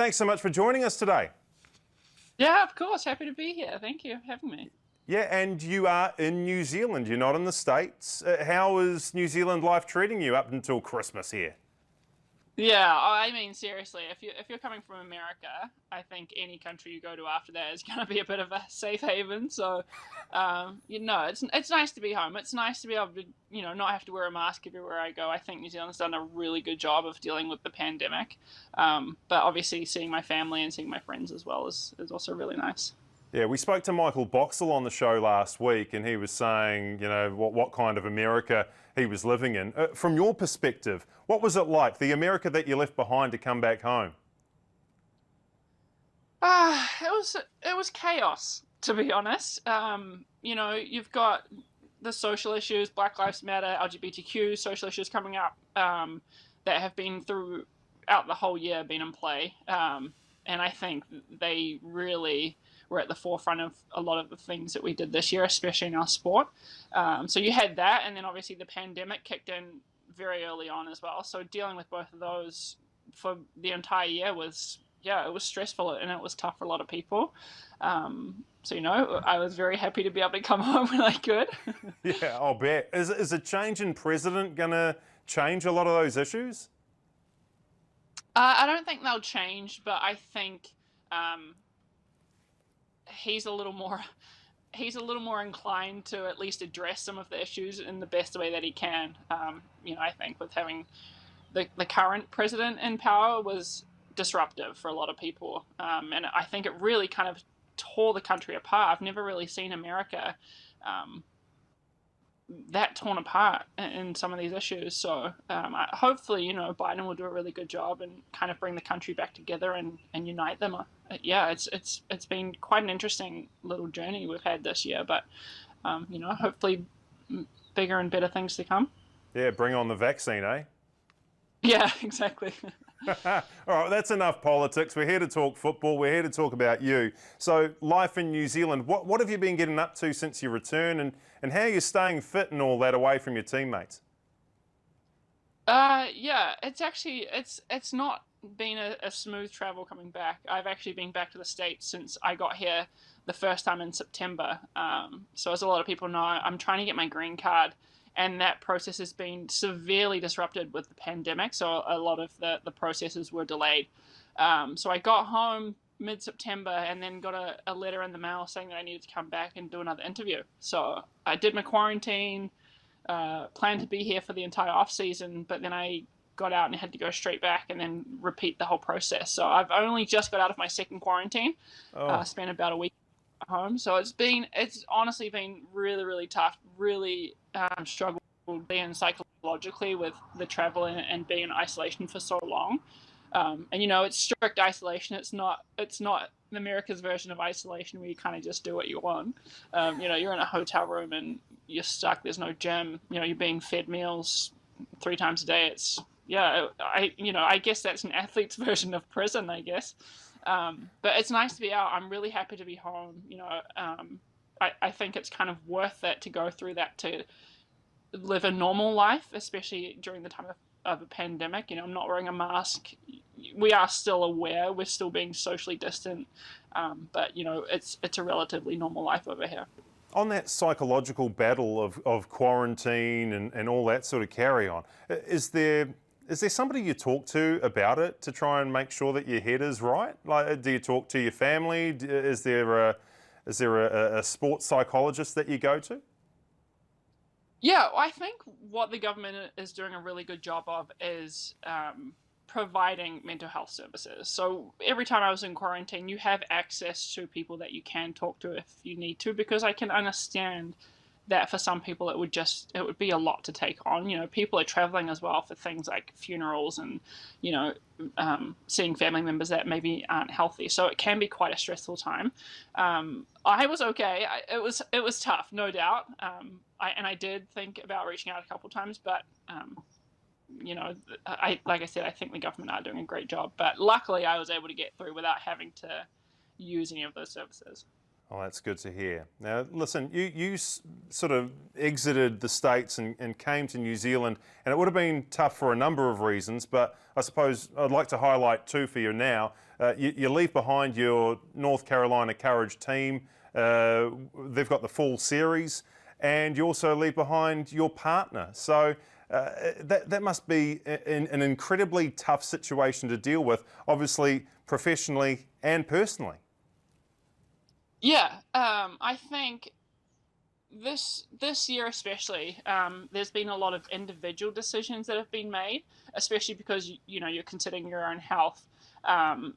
Thanks so much for joining us today. Yeah, of course. Happy to be here. Thank you for having me. Yeah, and you are in New Zealand. You're not in the States. How is New Zealand life treating you up until Christmas here? Yeah, I mean seriously, if you're coming from America, I think any country you go to after that is going to be a bit of a safe haven. So, it's nice to be home. It's nice to be able to not have to wear a mask everywhere I go. I think New Zealand's done a really good job of dealing with the pandemic. But obviously, seeing my family and seeing my friends as well is also really nice. Yeah, we spoke to Michael Boxall on the show last week, and he was saying, what kind of America he was living in. From your perspective, what was it like, the America that you left behind to come back home? It was chaos, to be honest. You've got the social issues, Black Lives Matter, LGBTQ social issues coming up that have been throughout the whole year been in play. And I think they really were at the forefront of a lot of the things that we did this year, especially in our sport. So you had that, and then obviously the pandemic kicked in very early on as well. So dealing with both of those for the entire year was, it was stressful and it was tough for a lot of people. I was very happy to be able to come home when I could. Yeah, I'll bet. Is a change in president going to change a lot of those issues? I don't think they'll change, but I think he's a little more inclined to at least address some of the issues in the best way that he can. I think with having the current president in power was disruptive for a lot of people. And I think it really kind of tore the country apart. I've never really seen America that torn apart in some of these issues. So hopefully, Biden will do a really good job and kind of bring the country back together and unite them. It's been quite an interesting little journey we've had this year, but hopefully bigger and better things to come. Yeah, bring on the vaccine, eh? Yeah, exactly. All right, that's enough politics. We're here to talk football. We're here to talk about you. So, life in New Zealand, what have you been getting up to since your return, and how are you staying fit and all that away from your teammates? It's not been a smooth travel coming back. I've actually been back to the States since I got here the first time in September. So as a lot of people know, I'm trying to get my green card, and that process has been severely disrupted with the pandemic. So a lot of the processes were delayed. So I got home mid-September and then got a letter in the mail saying that I needed to come back and do another interview. So I did my quarantine, planned to be here for the entire off season, but then I got out and had to go straight back and then repeat the whole process. So I've only just got out of my second quarantine, spent about a week at home. So it's honestly been really, really tough, really struggled being psychologically with the travel and being in isolation for so long. It's strict isolation. It's not America's version of isolation where you kind of just do what you want. You're in a hotel room and you're stuck. There's no gym. You're being fed meals 3 times a day. I guess that's an athlete's version of prison, I guess. But it's nice to be out. I'm really happy to be home. I think it's kind of worth it to go through that to live a normal life, especially during the time of a pandemic. I'm not wearing a mask. We are still aware. We're still being socially distant. But it's a relatively normal life over here. On that psychological battle of quarantine and all that sort of carry on, is there somebody you talk to about it to try and make sure that your head is right? Like, do you talk to your family? Is there a sports psychologist that you go to? Yeah, I think what the government is doing a really good job of is providing mental health services. So every time I was in quarantine, you have access to people that you can talk to if you need to, because I can understand that for some people it would be a lot to take on. People are traveling as well for things like funerals and seeing family members that maybe aren't healthy, so it can be quite a stressful time. I was okay. It was tough, no doubt. I did think about reaching out a couple times, but like I said, I think the government are doing a great job, but luckily I was able to get through without having to use any of those services. Oh, that's good to hear. Now, listen, you sort of exited the States and came to New Zealand, and it would have been tough for a number of reasons, but I suppose I'd like to highlight two for you now. You leave behind your North Carolina Courage team. They've got the fall series, and you also leave behind your partner. So that must be an incredibly tough situation to deal with, obviously professionally and personally. Yeah, I think this year especially, there's been a lot of individual decisions that have been made, especially because you're considering your own health. Um,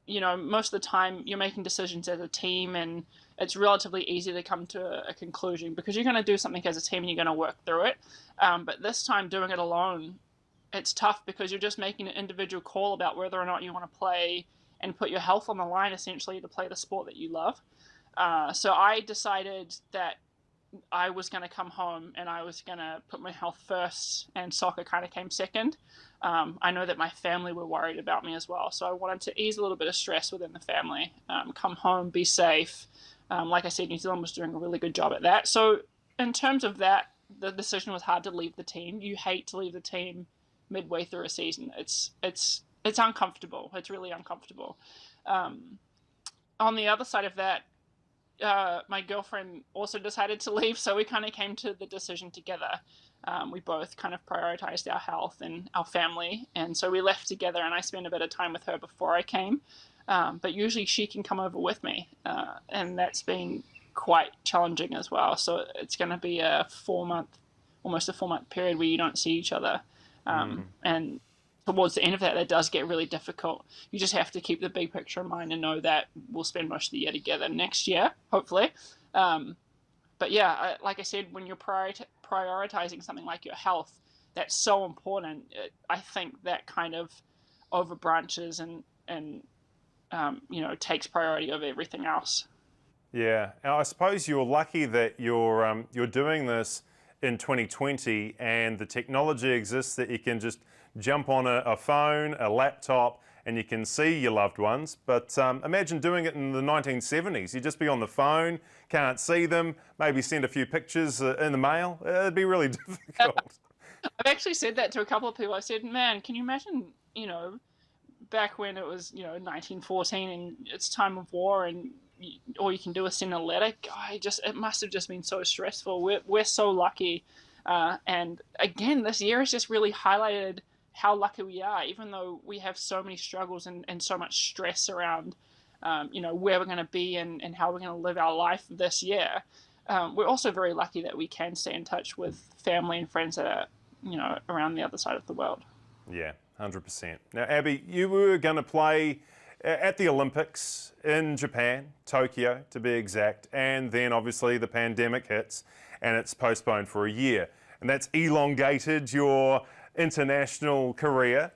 Most of the time you're making decisions as a team, and it's relatively easy to come to a conclusion because you're going to do something as a team and you're going to work through it. But this time doing it alone, it's tough because you're just making an individual call about whether or not you want to play and put your health on the line essentially to play the sport that you love. So I decided that I was going to come home and I was going to put my health first, and soccer kind of came second. I know that my family were worried about me as well, so I wanted to ease a little bit of stress within the family, come home, be safe. Like I said, New Zealand was doing a really good job at that. So in terms of that, the decision was hard to leave the team. You hate to leave the team midway through a season. It's uncomfortable. It's really uncomfortable. On the other side of that, my girlfriend also decided to leave, so we kind of came to the decision together. We both kind of prioritized our health and our family, and so we left together, and I spent a bit of time with her before I came. But usually she can come over with me, and that's been quite challenging as well. So it's going to be almost a 4 month period where you don't see each other. And towards the end of that, that does get really difficult. You just have to keep the big picture in mind and know that we'll spend most of the year together next year, hopefully. But yeah, like I said, when you're prioritizing something like your health, that's so important. I think that kind of overbranches and takes priority over everything else. Yeah, and I suppose you're lucky that you're doing this in 2020, and the technology exists that you can just jump on a phone, a laptop, and you can see your loved ones. But imagine doing it in the 1970s. You'd just be on the phone, can't see them, maybe send a few pictures in the mail. It'd be really difficult. I've actually said that to a couple of people. I said, man, can you imagine, back when it was, 1914 and it's time of war, and all you can do is send a letter. It must have just been so stressful. We're so lucky. And again, this year has just really highlighted how lucky we are, even though we have so many struggles and so much stress around, where we're going to be and how we're going to live our life this year. We're also very lucky that we can stay in touch with family and friends that are, around the other side of the world. Yeah, 100%. Now, Abby, you were going to play at the Olympics in Japan, Tokyo to be exact, and then obviously the pandemic hits and it's postponed for a year. And that's elongated your international career.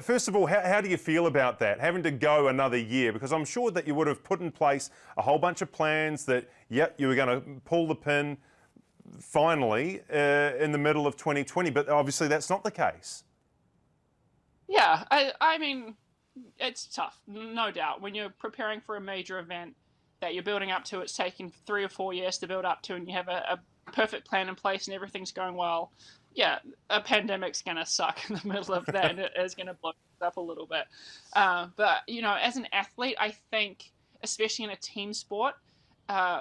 First of all, how do you feel about that, having to go another year? Because I'm sure that you would have put in place a whole bunch of plans that, you were going to pull the pin finally in the middle of 2020, but obviously that's not the case. Yeah, I mean, it's tough, no doubt. When you're preparing for a major event that you're building up to, it's taking 3 or 4 years to build up to, and you have a perfect plan in place and everything's going well. Yeah, a pandemic's going to suck in the middle of that, and it is going to blow up a little bit. But, as an athlete, I think, especially in a team sport,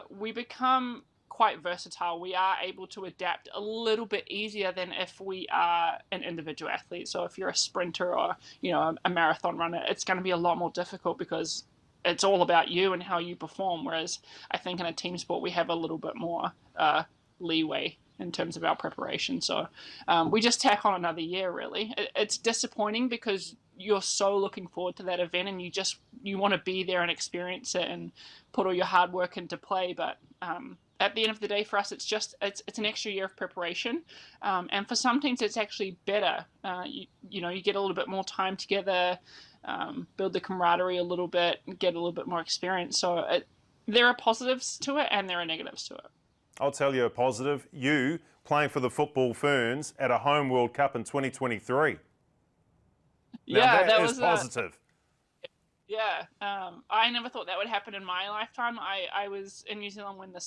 we become quite versatile. We are able to adapt a little bit easier than if we are an individual athlete. So if you're a sprinter or, a marathon runner, it's going to be a lot more difficult because it's all about you and how you perform. Whereas I think in a team sport, we have a little bit more leeway in terms of our preparation. So we just tack on another year, really. It's disappointing because you're so looking forward to that event and you want to be there and experience it and put all your hard work into play. But at the end of the day, for us, it's an extra year of preparation. And for some teams, it's actually better. You get a little bit more time together, build the camaraderie a little bit, get a little bit more experience. So there are positives to it and there are negatives to it. I'll tell you a positive. You playing for the Football Ferns at a home World Cup in 2023. Now, that was positive. Yeah, I never thought that would happen in my lifetime. I was in New Zealand when the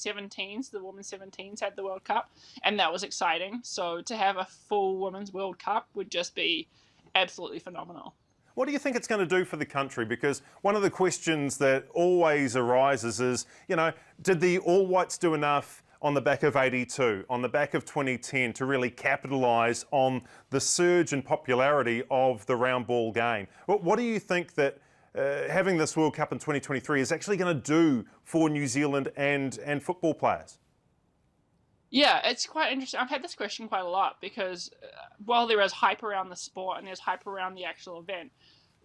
women's 17s had the World Cup, and that was exciting. So to have a full Women's World Cup would just be absolutely phenomenal. What do you think it's going to do for the country? Because one of the questions that always arises is, you know, did the All Whites do enough on the back of '82, on the back of 2010 to really capitalise on the surge in popularity of the round ball game? What do you think that having this World Cup in 2023 is actually going to do for New Zealand and football players? Yeah, it's quite interesting. I've had this question quite a lot because while there is hype around the sport and there's hype around the actual event,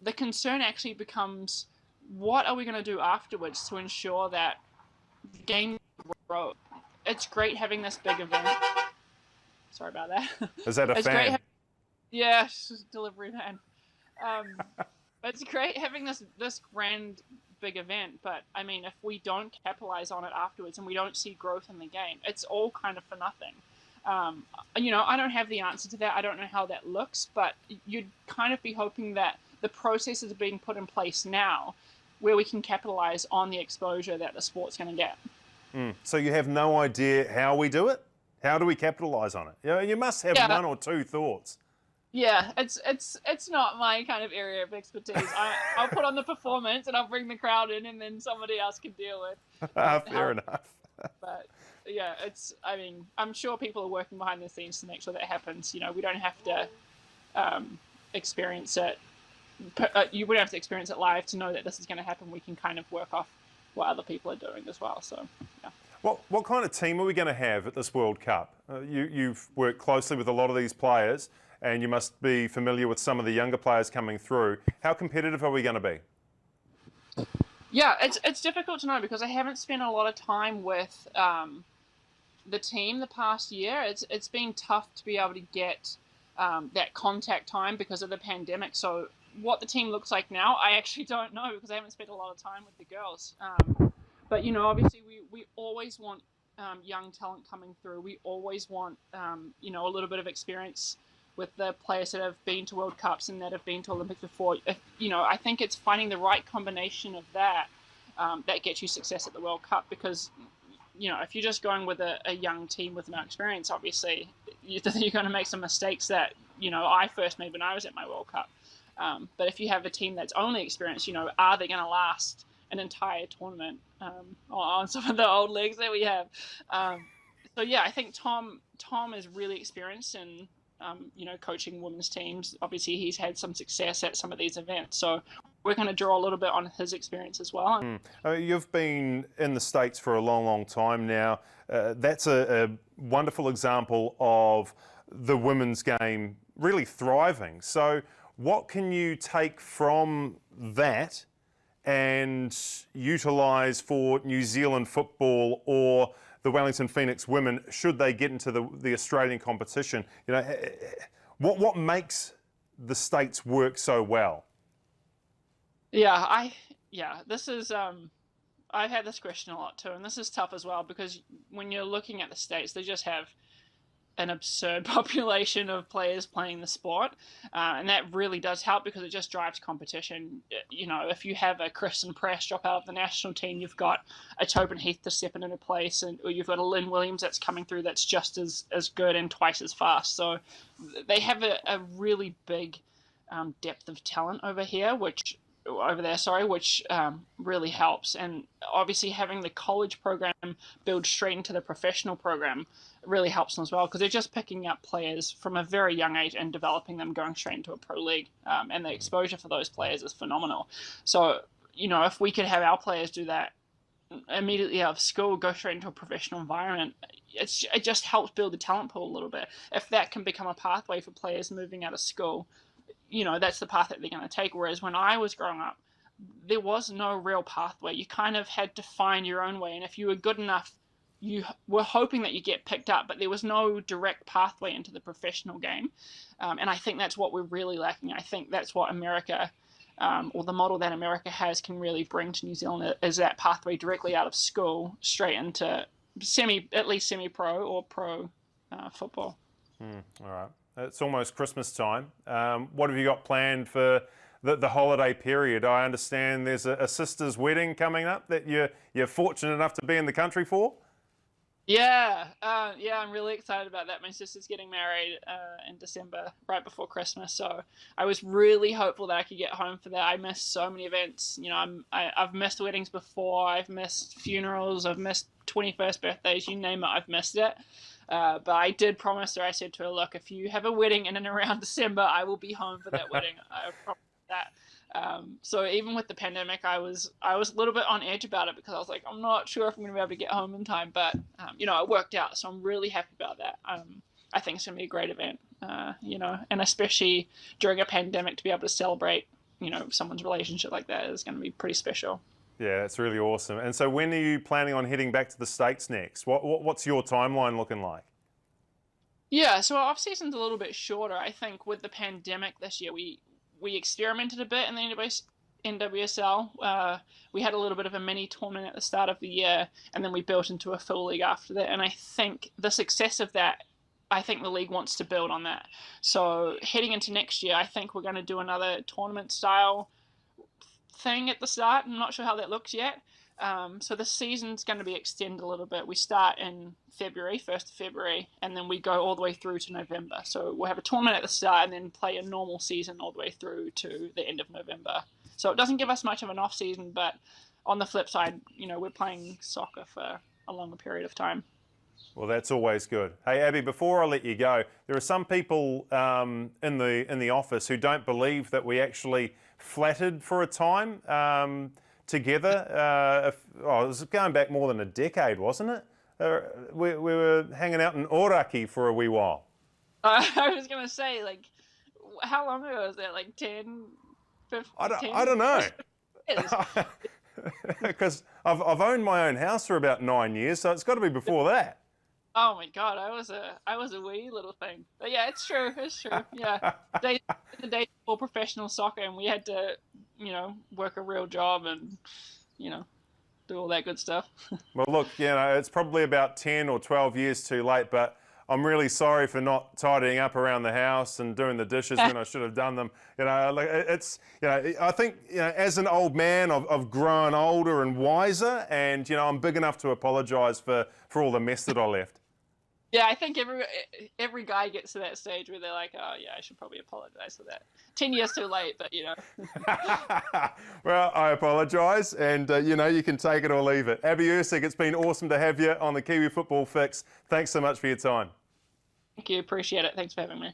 the concern actually becomes what are we going to do afterwards to ensure that the game grows? It's great having this big event. Sorry about that. Is that a it's fan? Great yeah, delivery man. It's great having this grand big event, but I mean, if we don't capitalize on it afterwards and we don't see growth in the game, it's all kind of for nothing. You know, I don't have the answer to that. I don't know how that looks, but you'd kind of be hoping that the processes are being put in place now where we can capitalize on the exposure that the sport's going to get. So you have no idea how we do it? How do we capitalise on it? You know, you must have one or two thoughts. Yeah, it's not my kind of area of expertise. I'll put on the performance and I'll bring the crowd in, and then somebody else can deal with. Fair enough. But yeah, I mean, I'm sure people are working behind the scenes to make sure that happens. You know, we don't have to experience it. You wouldn't have to experience it live to know that this is going to happen. We can kind of work off what other people are doing as well. So, yeah. What kind of team are we going to have at this World Cup? You've worked closely with a lot of these players, and you must be familiar with some of the younger players coming through. How competitive are we going to be? Yeah, it's difficult to know because I haven't spent a lot of time with the team the past year. It's been tough to be able to get that contact time because of the pandemic. So what the team looks like now, I actually don't know because I haven't spent a lot of time with the girls. But, you know, obviously we always want young talent coming through. We always want, you know, a little bit of experience with the players that have been to World Cups and that have been to Olympics before. You know, I think it's finding the right combination of that that gets you success at the World Cup because, you know, if you're just going with a young team with no experience, obviously you're going to make some mistakes that, you know, I first made when I was at my World Cup. But if you have a team that's only experienced, you know, are they going to last an entire tournament on some of the old leagues that we have? So yeah, I think Tom is really experienced in you know, coaching women's teams. Obviously, he's had some success at some of these events, so we're going to draw a little bit on his experience as well. You've been in the States for a long, long time now. That's a wonderful example of the women's game really thriving. So what can you take from that and utilise for New Zealand football or the Wellington Phoenix women should they get into the Australian competition? You know, what makes the States work so well? Yeah, this is I've had this question a lot too, and this is tough as well because when you're looking at the States, they just have an absurd population of players playing the sport, and that really does help because it just drives competition. You know, if you have a Kristen Press drop out of the national team, you've got a Tobin Heath to step into place, or you've got a Lynn Williams that's coming through that's just as good and twice as fast. So they have a really big depth of talent over there, which really helps. And obviously having the college program build straight into the professional program really helps them as well because they're just picking up players from a very young age and developing them going straight into a pro league. And the exposure for those players is phenomenal. So, you know, if we could have our players do that immediately out of school, go straight into a professional environment, it just helps build the talent pool a little bit. If that can become a pathway for players moving out of school, you know, that's the path that they're going to take. Whereas when I was growing up, there was no real pathway. You kind of had to find your own way. And if you were good enough, you were hoping that you get picked up, but there was no direct pathway into the professional game. And I think that's what we're really lacking. I think that's what America, or the model that America has, can really bring to New Zealand is that pathway directly out of school, straight into at least semi-pro or pro football. All right. It's almost Christmas time. What have you got planned for the holiday period? I understand there's a sister's wedding coming up that you're fortunate enough to be in the country for. Yeah, I'm really excited about that. My sister's getting married in December, right before Christmas. So I was really hopeful that I could get home for that. I missed so many events. You know, I've missed weddings before. I've missed funerals. I've missed 21st birthdays. You name it, I've missed it. But I did promise her. I said to her, "Look, if you have a wedding in and around December, I will be home for that wedding. I promise that." So even with the pandemic, I was a little bit on edge about it because I was like, I'm not sure if I'm going to be able to get home in time, but you know, it worked out, so I'm really happy about that. I think it's going to be a great event, you know, and especially during a pandemic to be able to celebrate, you know, someone's relationship like that is going to be pretty special. Yeah, that's really awesome. And so when are you planning on heading back to the States next? What's your timeline looking like? Yeah, so our off season's a little bit shorter. I think with the pandemic this year, we experimented a bit in the NWSL. We had a little bit of a mini tournament at the start of the year, and then we built into a full league after that. And I think the success of that, I think the league wants to build on that. So heading into next year, I think we're going to do another tournament style thing at the start. I'm not sure how that looks yet. So the season's going to be extended a little bit. We start in February, 1st of February, and then we go all the way through to November. So we'll have a tournament at the start and then play a normal season all the way through to the end of November. So it doesn't give us much of an off season, but on the flip side, you know, we're playing soccer for a longer period of time. Well, that's always good. Hey, Abby, before I let you go, there are some people in the office who don't believe that we actually flattered for a time together. It was going back more than a decade, wasn't it? We were hanging out in Oraki for a wee while. I was going to say, like, how long ago was that? Like 10, 15? I don't know. Because I've owned my own house for about 9 years, so it's got to be before that. Oh my god, I was a wee little thing. But yeah, it's true. It's true. Yeah, the day for professional soccer, and we had to, you know, work a real job and, you know, do all that good stuff. Well, look, you know, it's probably about 10 or 12 years too late, but I'm really sorry for not tidying up around the house and doing the dishes when I should have done them. You know, like it's, you know, I think, you know, as an old man, I've grown older and wiser, and, you know, I'm big enough to apologise for all the mess that I left. Yeah, I think every guy gets to that stage where they're like, oh yeah, I should probably apologize for that. 10 years too late, but you know. Well, I apologise, and you know, you can take it or leave it. Abby Erceg, it's been awesome to have you on the Kiwi Football Fix. Thanks so much for your time. Thank you, appreciate it. Thanks for having me.